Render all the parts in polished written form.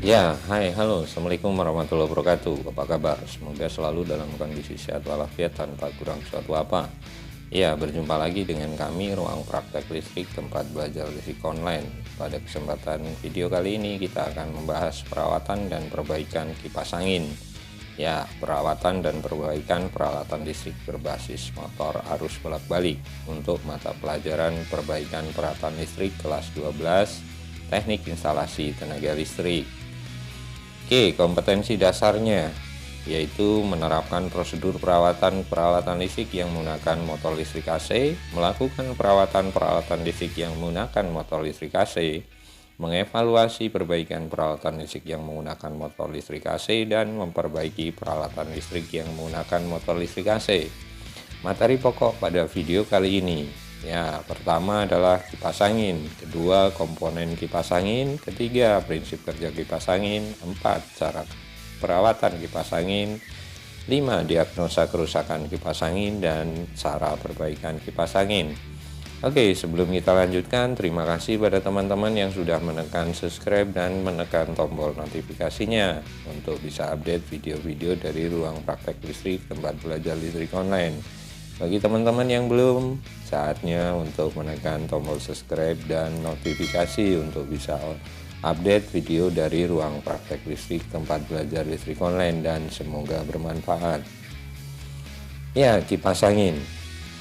Ya, hai, halo, Assalamualaikum warahmatullahi wabarakatuh. Apa kabar? Semoga selalu dalam kondisi sehat walafiat tanpa kurang suatu apa. Ya, berjumpa lagi dengan kami, Ruang Praktek Listrik, tempat belajar listrik online. Pada kesempatan video kali ini, kita akan membahas perawatan dan perbaikan kipas angin. Ya, perawatan dan perbaikan peralatan listrik berbasis motor arus bolak-balik untuk mata pelajaran perbaikan peralatan listrik kelas 12, Teknik Instalasi Tenaga Listrik. Oke, kompetensi dasarnya yaitu menerapkan prosedur perawatan peralatan listrik yang menggunakan motor listrik AC, melakukan perawatan peralatan listrik yang menggunakan motor listrik AC, mengevaluasi perbaikan peralatan listrik yang menggunakan motor listrik AC, dan memperbaiki peralatan listrik yang menggunakan motor listrik AC. Materi pokok pada video kali ini, ya, pertama adalah kipas angin, kedua komponen kipas angin, ketiga prinsip kerja kipas angin, empat cara perawatan kipas angin, 5 diagnosa kerusakan kipas angin, dan cara perbaikan kipas angin. Oke, sebelum kita lanjutkan, terima kasih pada teman-teman yang sudah menekan subscribe dan menekan tombol notifikasinya untuk bisa update video-video dari Ruang Praktek Listrik, tempat belajar listrik online. Bagi teman-teman yang belum, saatnya untuk menekan tombol subscribe dan notifikasi untuk bisa update video dari Ruang Praktek Listrik, tempat belajar listrik online, dan semoga bermanfaat. Ya, kipas angin,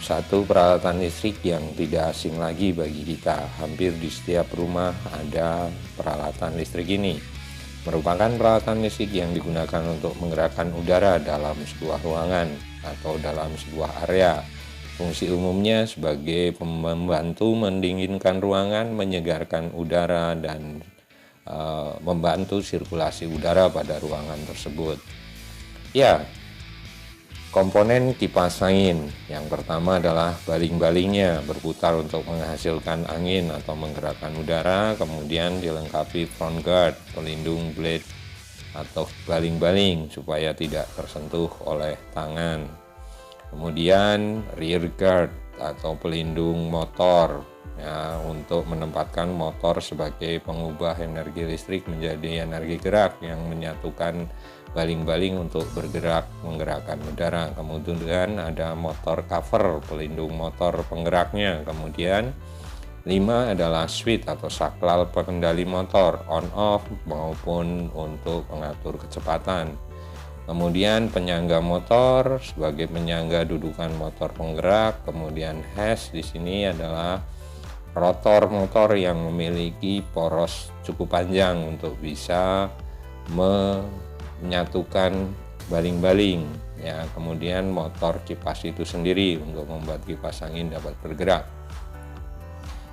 satu peralatan listrik yang tidak asing lagi bagi kita. Hampir di setiap rumah ada peralatan listrik ini. Merupakan peralatan listrik yang digunakan untuk menggerakkan udara dalam sebuah ruangan atau dalam sebuah area. Fungsi umumnya sebagai membantu mendinginkan ruangan, menyegarkan udara, dan membantu sirkulasi udara pada ruangan tersebut. Ya, komponen kipas angin yang pertama adalah baling-balingnya, berputar untuk menghasilkan angin atau menggerakkan udara. Kemudian dilengkapi front guard, pelindung blade atau baling-baling supaya tidak tersentuh oleh tangan. Kemudian rear guard atau pelindung motor, ya, untuk menempatkan motor sebagai pengubah energi listrik menjadi energi gerak yang menyatukan baling-baling untuk bergerak menggerakkan udara. Kemudian ada motor cover, pelindung motor penggeraknya. Kemudian 5 adalah switch atau saklar pengendali motor, on off maupun untuk mengatur kecepatan. Kemudian penyangga motor sebagai penyangga dudukan motor penggerak. Kemudian hash di sini adalah rotor motor yang memiliki poros cukup panjang untuk bisa menyatukan baling-baling, ya. Kemudian motor kipas itu sendiri untuk membuat kipas angin dapat bergerak.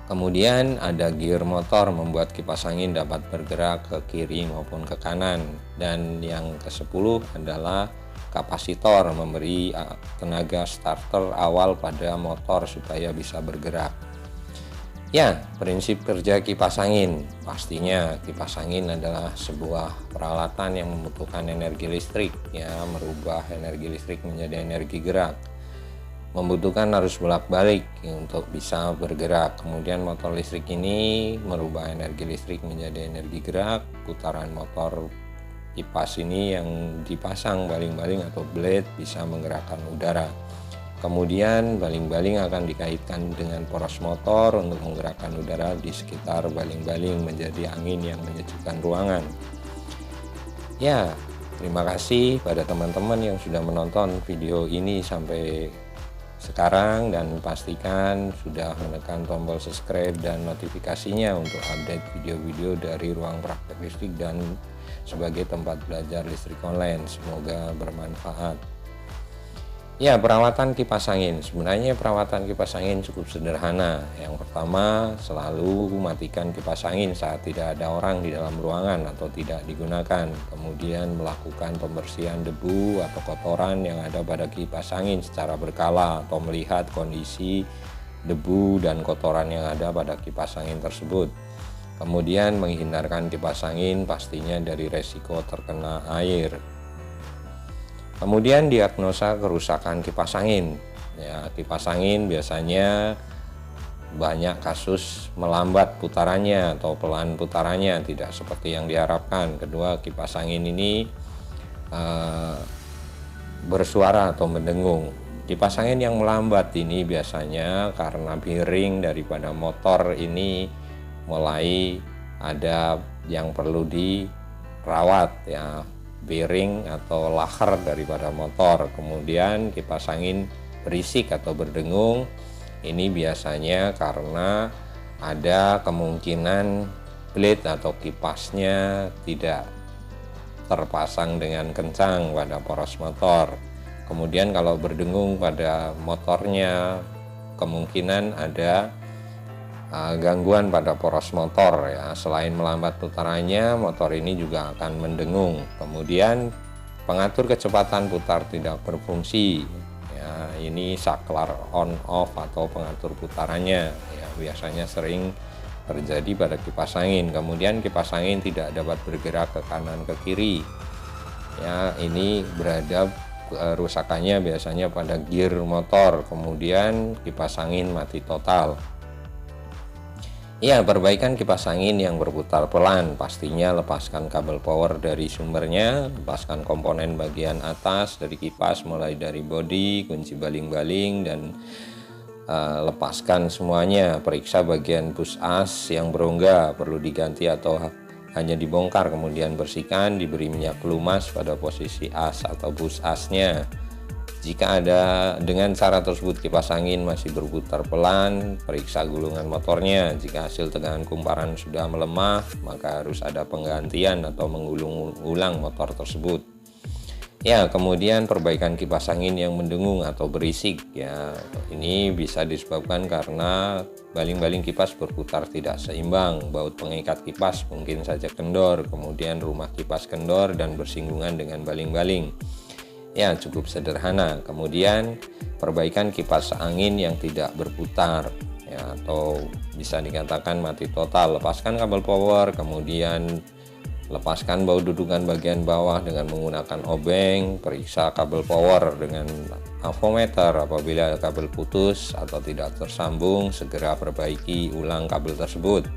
Kemudian ada gear motor membuat kipas angin dapat bergerak ke kiri maupun ke kanan. Dan yang ke-10 adalah kapasitor, memberi tenaga starter awal pada motor supaya bisa bergerak. Ya, prinsip kerja kipas angin. Pastinya kipas angin adalah sebuah peralatan yang membutuhkan energi listrik, ya, merubah energi listrik menjadi energi gerak. Membutuhkan arus bolak-balik untuk bisa bergerak. Kemudian motor listrik ini merubah energi listrik menjadi energi gerak. Putaran motor kipas ini yang dipasang baling-baling atau blade bisa menggerakkan udara. Kemudian baling-baling akan dikaitkan dengan poros motor untuk menggerakkan udara di sekitar baling-baling menjadi angin yang menyejukkan ruangan. Ya, terima kasih pada teman-teman yang sudah menonton video ini sampai sekarang, dan pastikan sudah menekan tombol subscribe dan notifikasinya untuk update video-video dari Ruang Praktek Listrik dan sebagai tempat belajar listrik online. Semoga bermanfaat. Ya, perawatan kipas angin. Sebenarnya perawatan kipas angin cukup sederhana. Yang pertama, selalu matikan kipas angin saat tidak ada orang di dalam ruangan atau tidak digunakan. Kemudian melakukan pembersihan debu atau kotoran yang ada pada kipas angin secara berkala atau melihat kondisi debu dan kotoran yang ada pada kipas angin tersebut. Kemudian menghindarkan kipas angin pastinya dari resiko terkena air. Kemudian diagnosa kerusakan kipas angin. Ya, kipas angin biasanya banyak kasus melambat putarannya atau pelan putarannya, tidak seperti yang diharapkan. Kedua, kipas angin ini bersuara atau mendengung. Kipas angin yang melambat ini biasanya karena bearing daripada motor ini mulai ada yang perlu dirawat ya, bearing atau laher daripada motor. Kemudian kipas angin berisik atau berdengung ini biasanya karena ada kemungkinan blade atau kipasnya tidak terpasang dengan kencang pada poros motor. Kemudian kalau berdengung pada motornya, kemungkinan ada gangguan pada poros motor ya. Selain melambat putarannya, motor ini juga akan mendengung. Kemudian pengatur kecepatan putar tidak berfungsi. Ya, ini saklar on off atau pengatur putarannya. Ya, biasanya sering terjadi pada kipas angin. Kemudian kipas angin tidak dapat bergerak ke kanan ke kiri. Ya, ini berada kerusakannya biasanya pada gear motor. Kemudian kipas angin mati total. Ya, perbaikan kipas angin yang berputar pelan, pastinya lepaskan kabel power dari sumbernya, lepaskan komponen bagian atas dari kipas mulai dari bodi, kunci baling-baling, dan lepaskan semuanya. Periksa bagian bus as yang berongga, perlu diganti atau hanya dibongkar, kemudian bersihkan, diberi minyak pelumas pada posisi as atau bus asnya. Jika ada dengan cara tersebut kipas angin masih berputar pelan, periksa gulungan motornya. Jika hasil tegangan kumparan sudah melemah, maka harus ada penggantian atau menggulung ulang motor tersebut. Ya, kemudian perbaikan kipas angin yang mendengung atau berisik ya. Ini bisa disebabkan karena baling-baling kipas berputar tidak seimbang, baut pengikat kipas mungkin saja kendor, kemudian rumah kipas kendor dan bersinggungan dengan baling-baling. Ya, cukup sederhana. Kemudian perbaikan kipas angin yang tidak berputar ya, atau bisa dikatakan mati total. Lepaskan kabel power, kemudian lepaskan baut dudukan bagian bawah dengan menggunakan obeng. Periksa kabel power dengan avometer. Apabila kabel putus atau tidak tersambung, segera perbaiki ulang kabel tersebut.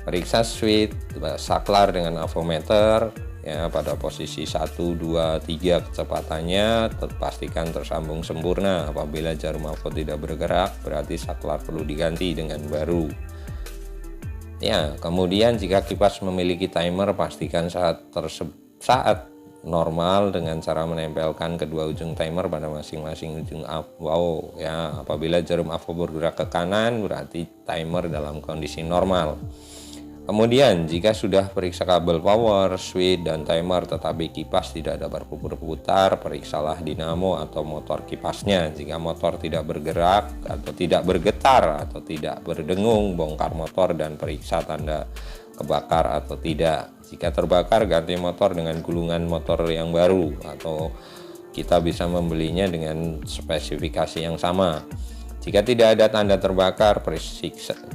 Periksa switch saklar dengan avometer ya, pada posisi 1, 2, 3 kecepatannya pastikan tersambung sempurna. Apabila jarum avo tidak bergerak, berarti saklar perlu diganti dengan baru. Ya, kemudian jika kipas memiliki timer, pastikan saat normal dengan cara menempelkan kedua ujung timer pada masing-masing ujung avo ya. Apabila jarum avo bergerak ke kanan, berarti timer dalam kondisi normal. Kemudian jika sudah periksa kabel power, switch, dan timer tetapi kipas tidak dapat berputar, periksalah dinamo atau motor kipasnya. Jika motor tidak bergerak atau tidak bergetar atau tidak berdengung, bongkar motor dan periksa tanda kebakar atau tidak. Jika terbakar, ganti motor dengan gulungan motor yang baru atau kita bisa membelinya dengan spesifikasi yang sama. Jika tidak ada tanda terbakar,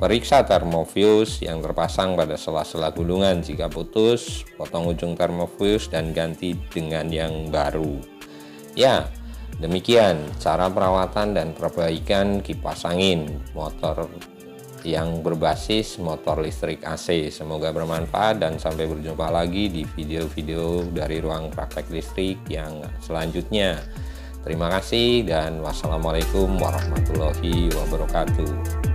periksa termofuse yang terpasang pada sela-sela gulungan. Jika putus, potong ujung termofuse dan ganti dengan yang baru. Ya, demikian cara perawatan dan perbaikan kipas angin motor yang berbasis motor listrik AC. Semoga bermanfaat dan sampai berjumpa lagi di video-video dari Ruang Praktek Listrik yang selanjutnya. Terima kasih dan wassalamualaikum warahmatullahi wabarakatuh.